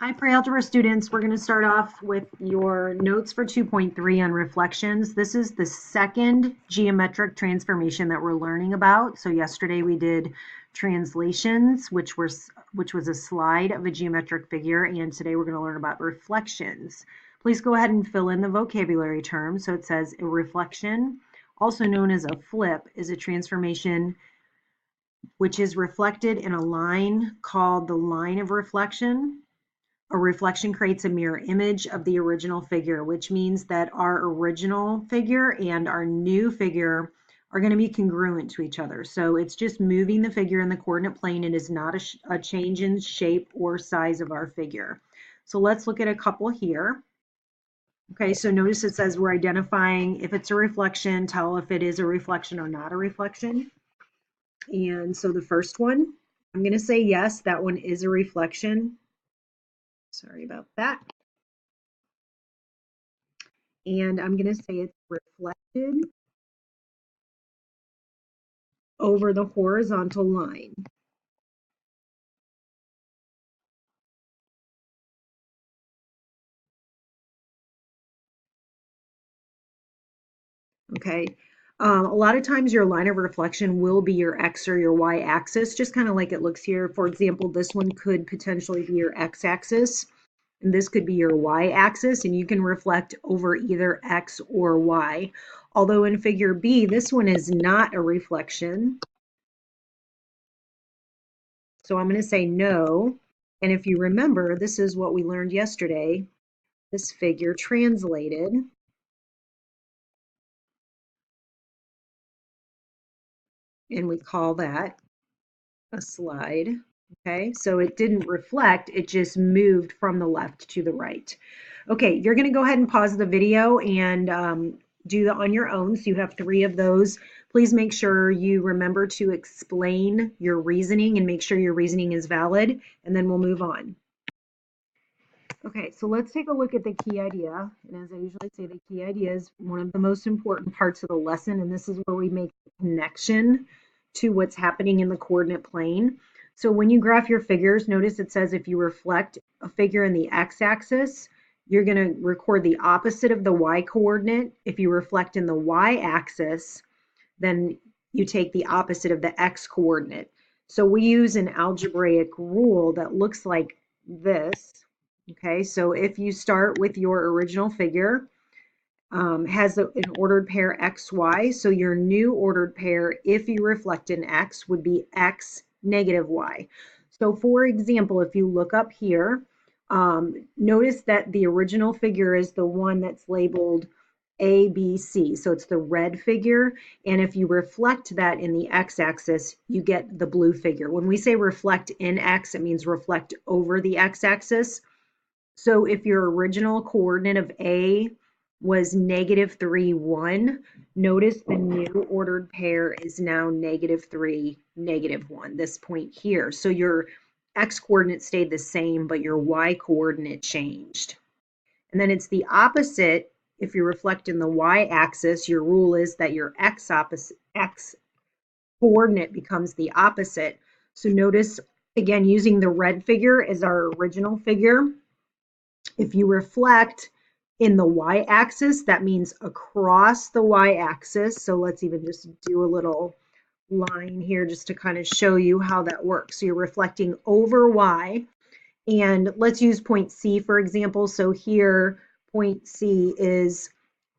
Hi, pre-algebra students. We're going to start off with your notes for 2.3 on reflections. This is the second geometric transformation that we're learning about. So yesterday we did translations, which was a slide of a geometric figure, and today we're going to learn about reflections. Please go ahead and fill in the vocabulary terms. So it says a reflection, also known as a flip, is a transformation which is reflected in a line called the line of reflection. A reflection creates a mirror image of the original figure, which means that our original figure and our new figure are going to be congruent to each other. So it's just moving the figure in the coordinate plane. It is not a change in shape or size of our figure. So let's look at a couple here. Okay, so notice it says we're identifying if it's a reflection, tell if it is a reflection or not a reflection. And so the first one, I'm going to say yes, that one is a reflection. Sorry about that. And I'm going to say it's reflected over the horizontal line. Okay. A lot of times your line of reflection will be your X or your Y axis, just kind of like it looks here. For example, this one could potentially be your X axis, and this could be your Y axis, and you can reflect over either X or Y. Although in figure B, this one is not a reflection. So I'm going to say no. And if you remember, this is what we learned yesterday. This figure translated. And we call that a slide. Okay, so it didn't reflect, it just moved from the left to the right. Okay, you're going to go ahead and pause the video and do that on your own. So you have 3 of those. Please make sure you remember to explain your reasoning and make sure your reasoning is valid, and then we'll move on. Okay, so let's take a look at the key idea. And as I usually say, the key idea is one of the most important parts of the lesson, and this is where we make the connection to what's happening in the coordinate plane. So when you graph your figures, notice it says if you reflect a figure in the x-axis, you're going to record the opposite of the y-coordinate. If you reflect in the y-axis, then you take the opposite of the x-coordinate. So we use an algebraic rule that looks like this. Okay, so if you start with your original figure, has an ordered pair xy, so your new ordered pair, if you reflect an x, would be x negative y. So for example, if you look up here, notice that the original figure is the one that's labeled A, B, C. So it's the red figure. And if you reflect that in the x-axis, you get the blue figure. When we say reflect in x, it means reflect over the x-axis. So if your original coordinate of A was -3, 1, notice the new ordered pair is now -3, -1, this point here. So your x coordinate stayed the same, but your y coordinate changed. And then it's the opposite. If you reflect in the y-axis, your rule is that your x coordinate becomes the opposite. So notice, again, using the red figure as our original figure, if you reflect in the y-axis, that means across the y-axis. So let's even just do a little line here just to kind of show you how that works. So you're reflecting over y. And let's use point C, for example. So here, point C is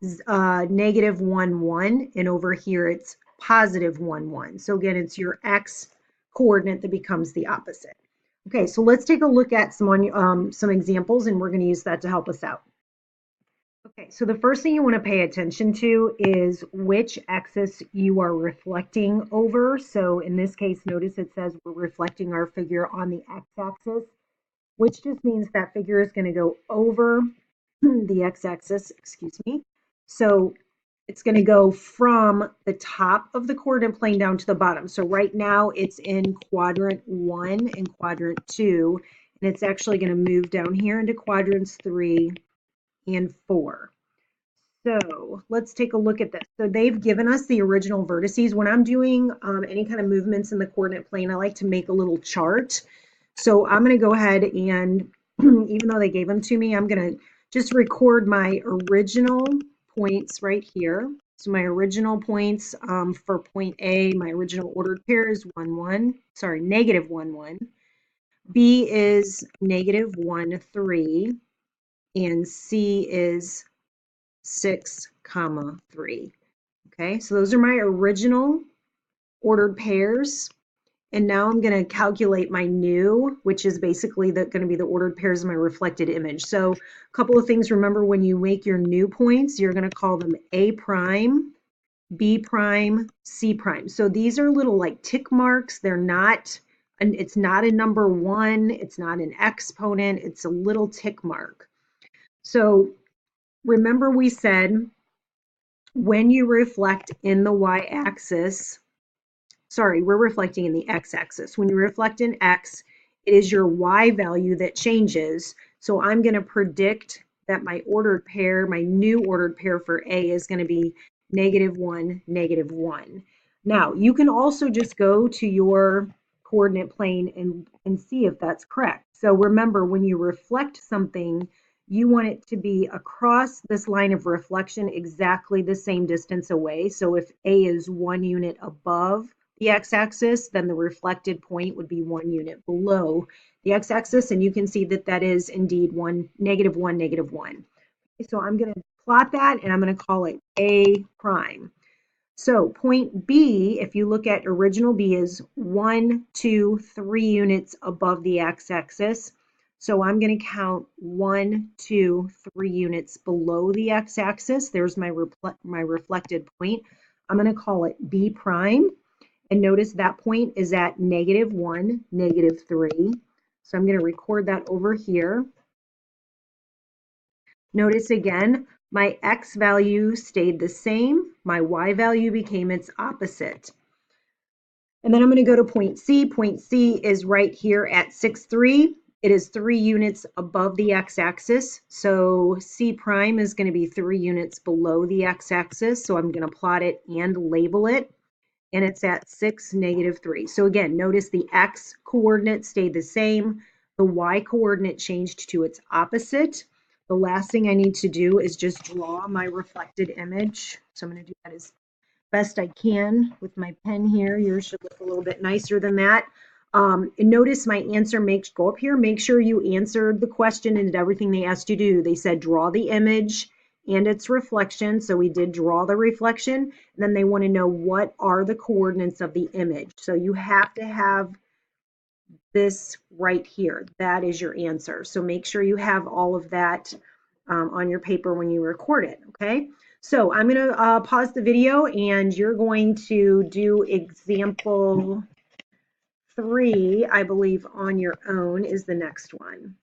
-1, 1, and over here it's +1, 1. So again, it's your x coordinate that becomes the opposite. Okay, so let's take a look at some examples, and we're going to use that to help us out. Okay, so the first thing you want to pay attention to is which axis you are reflecting over. So in this case, notice it says we're reflecting our figure on the x-axis, which just means that figure is going to go over the x-axis, excuse me. So it's going to go from the top of the coordinate plane down to the bottom. So right now it's in quadrant 1 and quadrant 2, and it's actually going to move down here into quadrants 3 and 4. So let's take a look at this. So they've given us the original vertices. When I'm doing any kind of movements in the coordinate plane, I like to make a little chart. So I'm going to go ahead and even though they gave them to me, I'm going to just record my original points right here. So my original points for point A, my original ordered pair is 1, 1. Sorry, negative 1, 1. B is negative 1, 3. And C is 6, comma 3. Okay, so those are my original ordered pairs. And now I'm going to calculate my new, which is basically going to be the ordered pairs of my reflected image. So a couple of things, remember when you make your new points, you're going to call them A prime, B prime, C prime. So these are little like tick marks. They're not, and it's not a number 1, it's not an exponent, it's a little tick mark. So remember we said when you reflect in the y-axis, sorry, we're reflecting in the x-axis. When you reflect in x, it is your y value that changes. So I'm going to predict that my ordered pair, my new ordered pair for A is going to be negative 1, negative 1. Now, you can also just go to your coordinate plane and see if that's correct. So remember, when you reflect something, you want it to be across this line of reflection exactly the same distance away. So if A is 1 unit above the x-axis, then the reflected point would be 1 unit below the x-axis, and you can see that that is indeed negative 1, negative 1. So I'm going to plot that, and I'm going to call it A prime. So point B, if you look at original B, is 1, 2, 3 units above the x-axis. So I'm going to count 1, 2, 3 units below the x-axis. There's my reflected point. I'm going to call it B prime. And notice that point is at negative 1, negative 3. So I'm going to record that over here. Notice again, my x value stayed the same. My y value became its opposite. And then I'm going to go to point C. Point C is right here at 6, 3. It is 3 units above the x-axis. So C prime is going to be 3 units below the x-axis. So I'm going to plot it and label it. And it's at 6, negative 3. So again, notice the x coordinate stayed the same. The y coordinate changed to its opposite. The last thing I need to do is just draw my reflected image. So I'm going to do that as best I can with my pen here. Yours should look a little bit nicer than that. And notice my answer go up here. Make sure you answered the question and did everything they asked you to do. They said draw the image and its reflection. So we did draw the reflection. And then they want to know what are the coordinates of the image. So you have to have this right here. That is your answer. So make sure you have all of that on your paper when you record it, okay? So I'm going to pause the video and you're going to do example 3, I believe, on your own is the next one.